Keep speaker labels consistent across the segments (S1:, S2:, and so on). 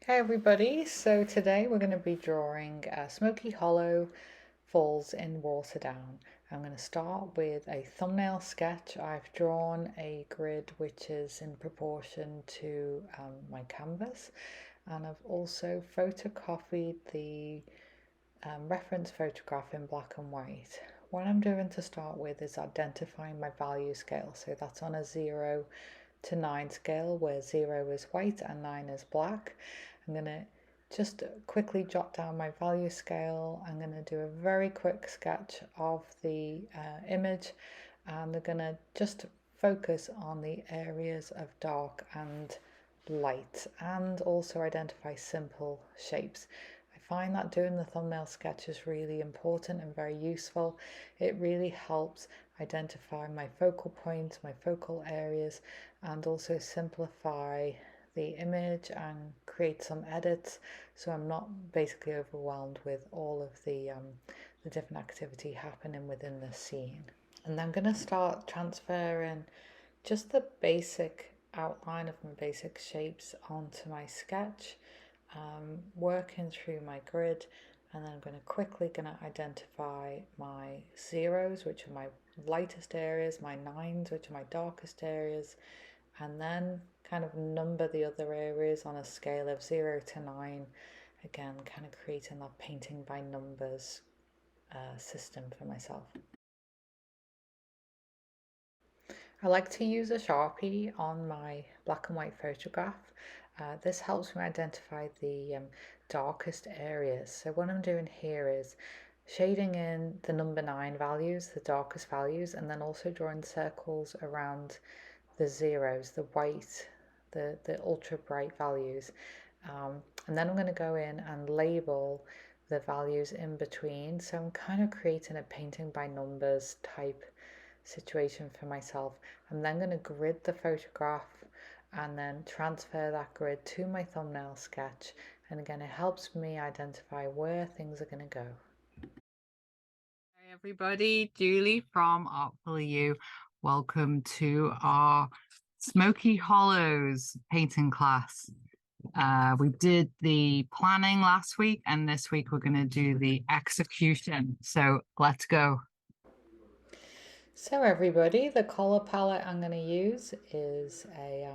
S1: Hey everybody, so today we're going to be drawing Smokey Hollow Falls in Waterdown. I'm going to start with a thumbnail sketch. I've drawn a grid which is in proportion to my canvas, and I've also photocopied the reference photograph in black and white. What I'm doing to start with is identifying my value scale, so that's on a 0 to 9 scale where 0 is white and 9 is black. I'm going to just quickly jot down my value scale. I'm going to do a very quick sketch of the image, and I'm going to just focus on the areas of dark and light and also identify simple shapes. I find that doing the thumbnail sketch is really important and very useful. It really helps identify my focal points, my focal areas, and also simplify the image and create some edits so I'm not basically overwhelmed with all of the different activity happening within the scene. And I'm going to start transferring just the basic outline of my basic shapes onto my sketch, working through my grid, and then I'm going to identify my zeros, which are my lightest areas, my nines, which are my darkest areas, and then kind of number the other areas on a scale of 0 to 9, again kind of creating that painting by numbers system for myself. I like to use a Sharpie on my black and white photograph. This helps me identify the darkest areas. So what I'm doing here is shading in the number 9 values, the darkest values, and then also drawing circles around the zeros, the white, the ultra bright values. And then I'm going to go in and label the values in between. So I'm kind of creating a painting by numbers type situation for myself. I'm then going to grid the photograph and then transfer that grid to my thumbnail sketch. And again, it helps me identify where things are going to go.
S2: Hey everybody, Julie from Artfully. Welcome to our Smoky Hollows painting class. We did the planning last week, and this week we're going to do the execution. So let's go.
S1: So everybody, the color palette I'm going to use is a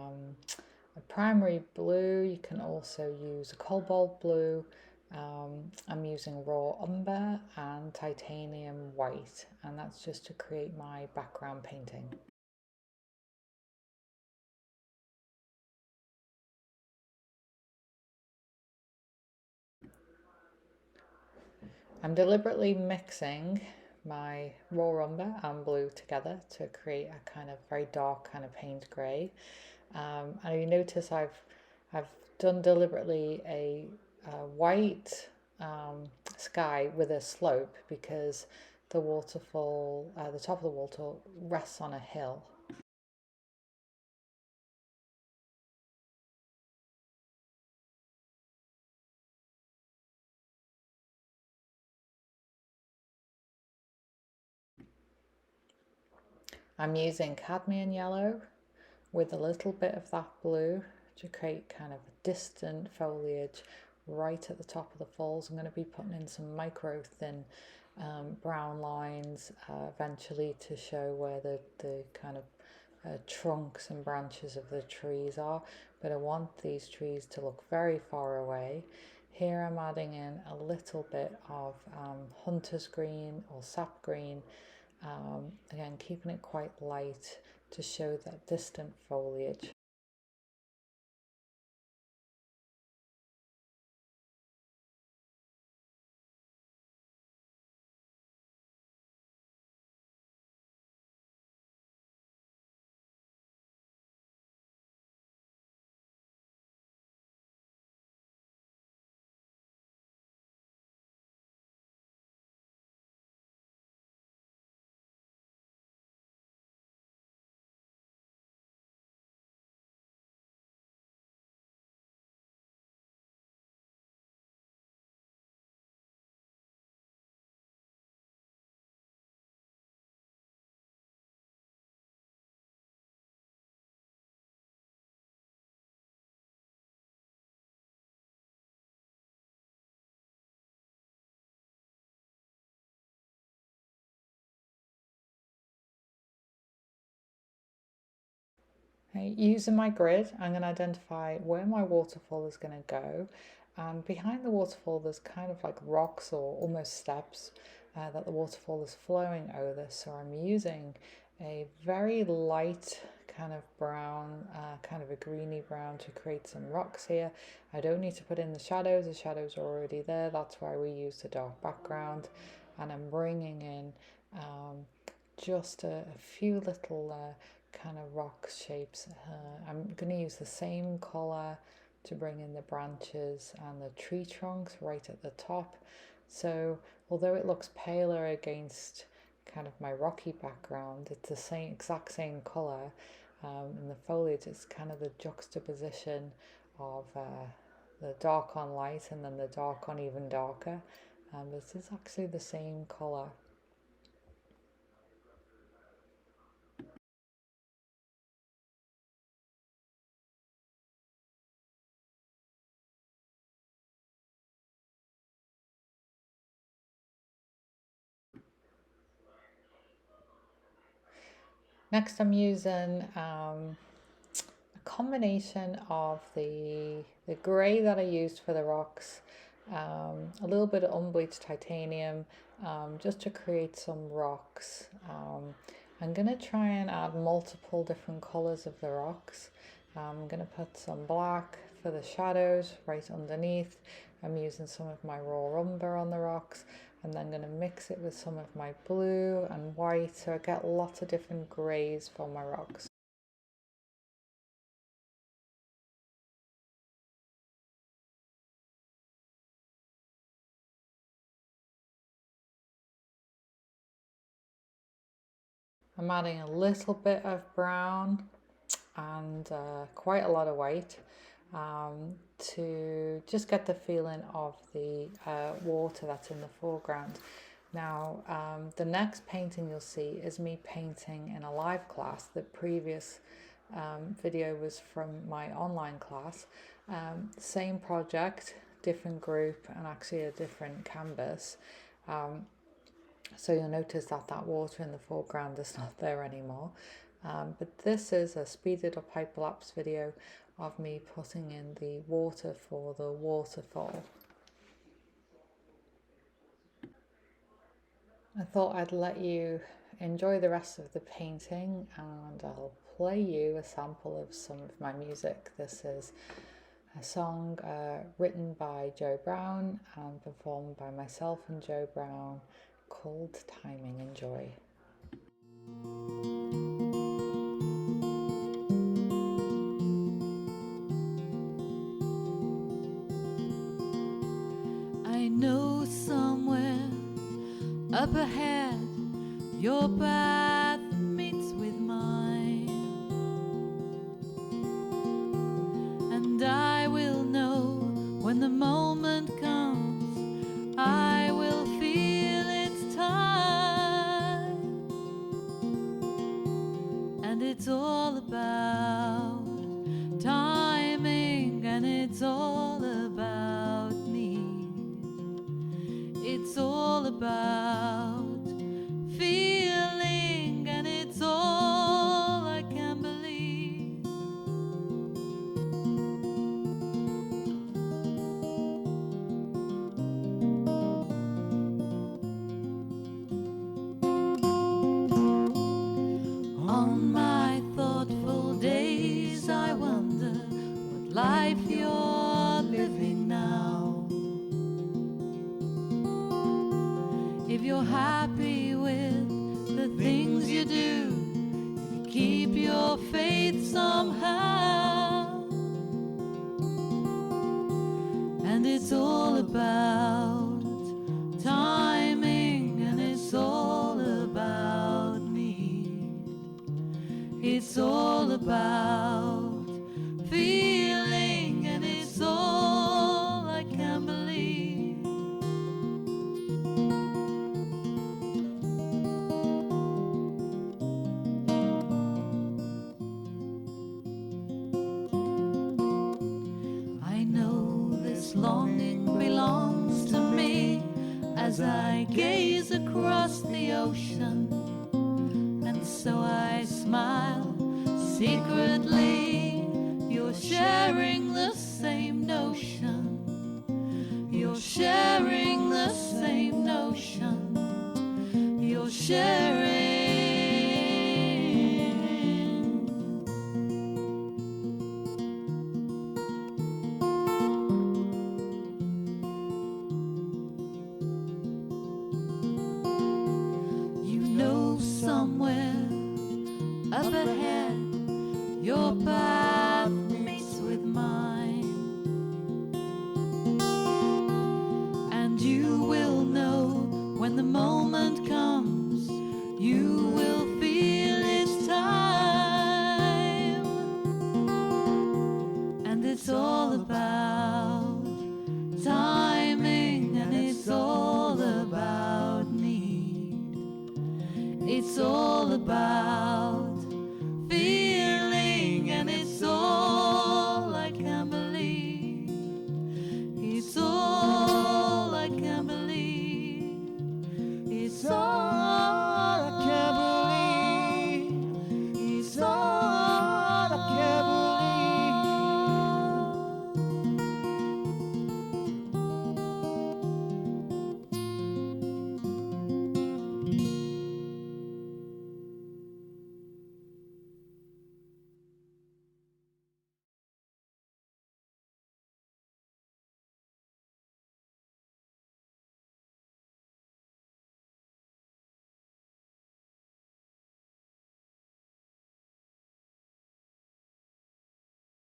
S1: primary blue. You can also use a cobalt blue. I'm using raw umber and titanium white, and that's just to create my background painting. I'm deliberately mixing my raw umber and blue together to create a kind of very dark kind of paint grey. And you notice I've done deliberately a white sky with a slope because the waterfall, the top of the waterfall rests on a hill. I'm using cadmium yellow with a little bit of that blue to create kind of a distant foliage right at the top of the falls. I'm going to be putting in some micro thin brown lines eventually to show where the kind of trunks and branches of the trees are, but I want these trees to look very far away. Here I'm adding in a little bit of hunter's green or sap green, again keeping it quite light to show that distant foliage. Okay, using my grid, I'm going to identify where my waterfall is going to go. And behind the waterfall, there's kind of like rocks or almost steps that the waterfall is flowing over. So I'm using a very light kind of brown, kind of a greeny brown to create some rocks here. I don't need to put in the shadows are already there. That's why we use the dark background. And I'm bringing in just a few little kind of rock shapes. I'm going to use the same color to bring in the branches and the tree trunks right at the top. So although it looks paler against kind of my rocky background, it's the same exact same color. And the foliage is kind of the juxtaposition of the dark on light and then the dark on even darker. This is actually the same color. Next, I'm using a combination of the grey that I used for the rocks, a little bit of unbleached titanium, just to create some rocks. I'm going to try and add multiple different colours of the rocks. I'm going to put some black for the shadows right underneath. I'm using some of my raw umber on the rocks, and then I'm going to mix it with some of my blue and white, so I get lots of different greys for my rocks. I'm adding a little bit of brown and quite a lot of white to just get the feeling of the water that's in the foreground. Now, the next painting you'll see is me painting in a live class. The previous video was from my online class. Same project, different group, and actually a different canvas. So you'll notice that that water in the foreground is not there anymore. But this is a speeded up hyperlapse video of me putting in the water for the waterfall. I thought I'd let you enjoy the rest of the painting, and I'll play you a sample of some of my music. This is a song written by Joe Brown and performed by myself and Joe Brown, called Timing. Enjoy.
S3: I know somewhere up ahead your path meets with mine, and I will know when the moment comes. I will feel it's time, and it's all about timing, and it's all about me. It's all about feeling, and it's all I can believe. On my thoughtful days I wonder what life you're living now. If you're happy with the things you do, if you keep your faith somehow. And it's all about timing, and it's all about me. It's all about feeling, and it's all I can believe. I know this longing belongs to me as I gaze across the ocean, and so I smile secretly your back.